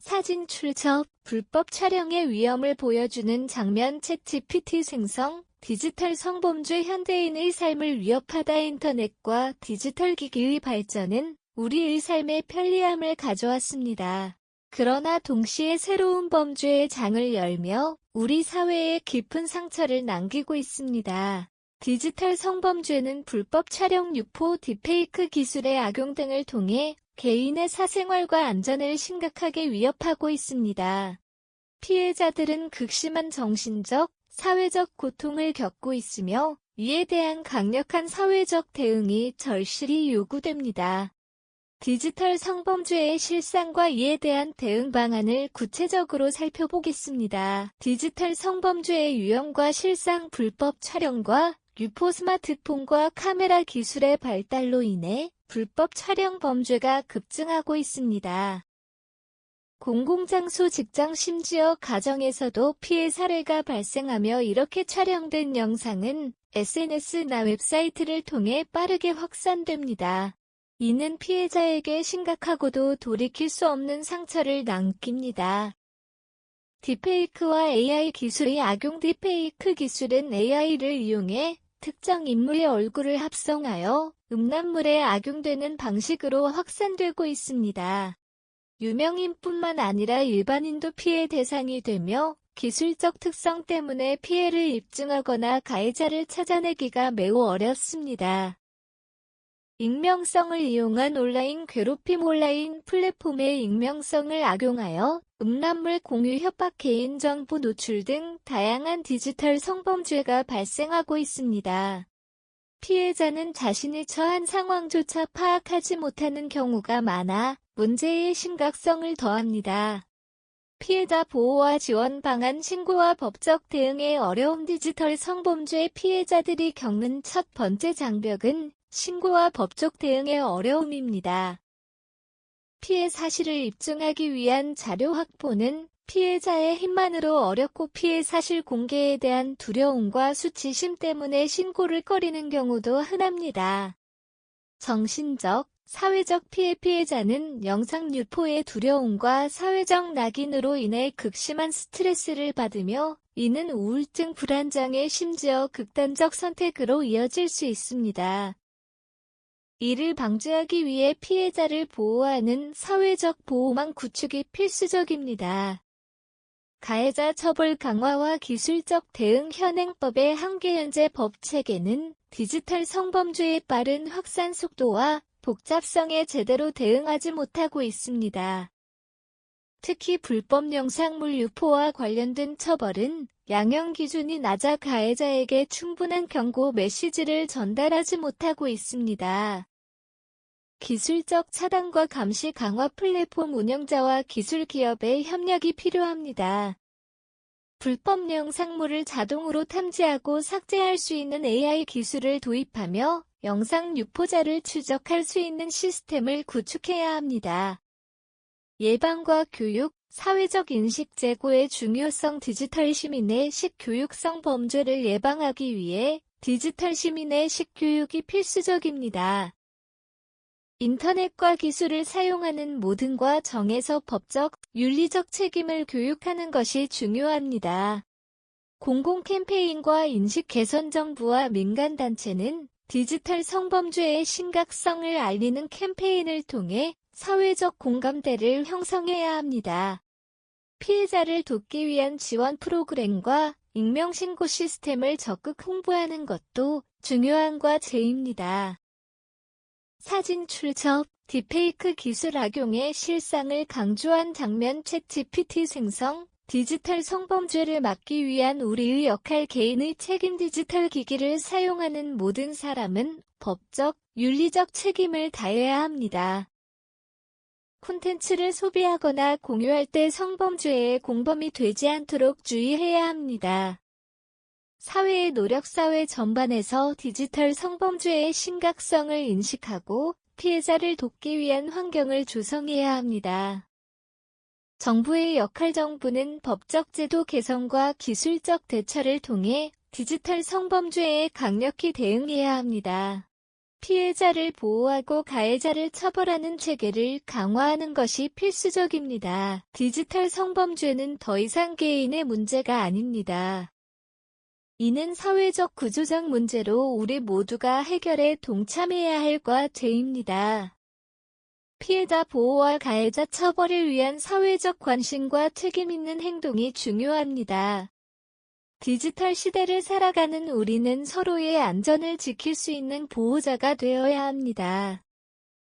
사진 출처, 불법 촬영의 위험을 보여주는 장면 챗GPT 생성, 디지털 성범죄 현대인의 삶을 위협하다. 인터넷과 디지털 기기의 발전은 우리의 삶에 편리함을 가져왔습니다. 그러나 동시에 새로운 범죄의 장을 열며 우리 사회에 깊은 상처를 남기고 있습니다. 디지털 성범죄는 불법 촬영, 유포, 딥페이크 기술의 악용 등을 통해 개인의 사생활과 안전을 심각하게 위협하고 있습니다. 피해자들은 극심한 정신적, 사회적 고통을 겪고 있으며 이에 대한 강력한 사회적 대응이 절실히 요구됩니다. 디지털 성범죄의 실상과 이에 대한 대응 방안을 구체적으로 살펴보겠습니다. 디지털 성범죄의 유형과 실상. 불법 촬영과 유포. 스마트폰과 카메라 기술의 발달로 인해 불법 촬영 범죄가 급증하고 있습니다. 공공장소, 직장, 심지어 가정에서도 피해 사례가 발생하며 이렇게 촬영된 영상은 SNS나 웹사이트를 통해 빠르게 확산됩니다. 이는 피해자에게 심각하고도 돌이킬 수 없는 상처를 남깁니다. 딥페이크와 AI 기술의 악용. 딥페이크 기술은 AI를 이용해 특정 인물의 얼굴을 합성하여 음란물에 악용되는 방식으로 확산되고 있습니다. 유명인뿐만 아니라 일반인도 피해 대상이 되며 기술적 특성 때문에 피해를 입증하거나 가해자를 찾아내기가 매우 어렵습니다. 익명성을 이용한 온라인 괴롭힘. 온라인 플랫폼의 익명성을 악용하여 음란물 공유, 협박, 개인정보 노출 등 다양한 디지털 성범죄가 발생하고 있습니다. 피해자는 자신이 처한 상황조차 파악하지 못하는 경우가 많아 문제의 심각성을 더합니다. 피해자 보호와 지원 방안. 신고와 법적 대응의 어려움. 디지털 성범죄 피해자들이 겪는 첫 번째 장벽은 신고와 법적 대응의 어려움입니다. 피해 사실을 입증하기 위한 자료 확보는 피해자의 힘만으로 어렵고 피해 사실 공개에 대한 두려움과 수치심 때문에 신고를 꺼리는 경우도 흔합니다. 정신적, 사회적 피해. 피해자는 영상 유포의 두려움과 사회적 낙인으로 인해 극심한 스트레스를 받으며 이는 우울증, 불안장애, 심지어 극단적 선택으로 이어질 수 있습니다. 이를 방지하기 위해 피해자를 보호하는 사회적 보호망 구축이 필수적입니다. 가해자 처벌 강화와 기술적 대응. 현행법의 한계. 현재 법 체계는 디지털 성범죄의 빠른 확산 속도와 복잡성에 제대로 대응하지 못하고 있습니다. 특히 불법 영상물 유포와 관련된 처벌은 양형 기준이 낮아 가해자에게 충분한 경고 메시지를 전달하지 못하고 있습니다. 기술적 차단과 감시 강화. 플랫폼 운영자와 기술 기업의 협력이 필요합니다. 불법 영상물을 자동으로 탐지하고 삭제할 수 있는 AI 기술을 도입하며 영상 유포자를 추적할 수 있는 시스템을 구축해야 합니다. 예방과 교육, 사회적 인식 제고의 중요성. 디지털 시민의 식교육성 범죄를 예방하기 위해 디지털 시민의 식교육이 필수적입니다. 인터넷과 기술을 사용하는 모든과 정에서 법적, 윤리적 책임을 교육하는 것이 중요합니다. 공공 캠페인과 인식 개선. 정부와 민간단체는 디지털 성범죄의 심각성을 알리는 캠페인을 통해 사회적 공감대를 형성해야 합니다. 피해자를 돕기 위한 지원 프로그램과 익명신고 시스템을 적극 홍보하는 것도 중요한 과제입니다. 사진 출처, 딥페이크 기술 악용의 실상을 강조한 장면 챗GPT 생성, 디지털 성범죄를 막기 위한 우리의 역할. 개인의 책임. 디지털 기기를 사용하는 모든 사람은 법적, 윤리적 책임을 다해야 합니다. 콘텐츠를 소비하거나 공유할 때 성범죄의 공범이 되지 않도록 주의해야 합니다. 사회의 노력. 사회 전반에서 디지털 성범죄의 심각성을 인식하고 피해자를 돕기 위한 환경을 조성해야 합니다. 정부의 역할. 정부는 법적 제도 개선과 기술적 대처를 통해 디지털 성범죄에 강력히 대응해야 합니다. 피해자를 보호하고 가해자를 처벌하는 체계를 강화하는 것이 필수적입니다. 디지털 성범죄는 더 이상 개인의 문제가 아닙니다. 이는 사회적 구조적 문제로 우리 모두가 해결에 동참해야 할 과제입니다. 피해자 보호와 가해자 처벌을 위한 사회적 관심과 책임 있는 행동이 중요합니다. 디지털 시대를 살아가는 우리는 서로의 안전을 지킬 수 있는 보호자가 되어야 합니다.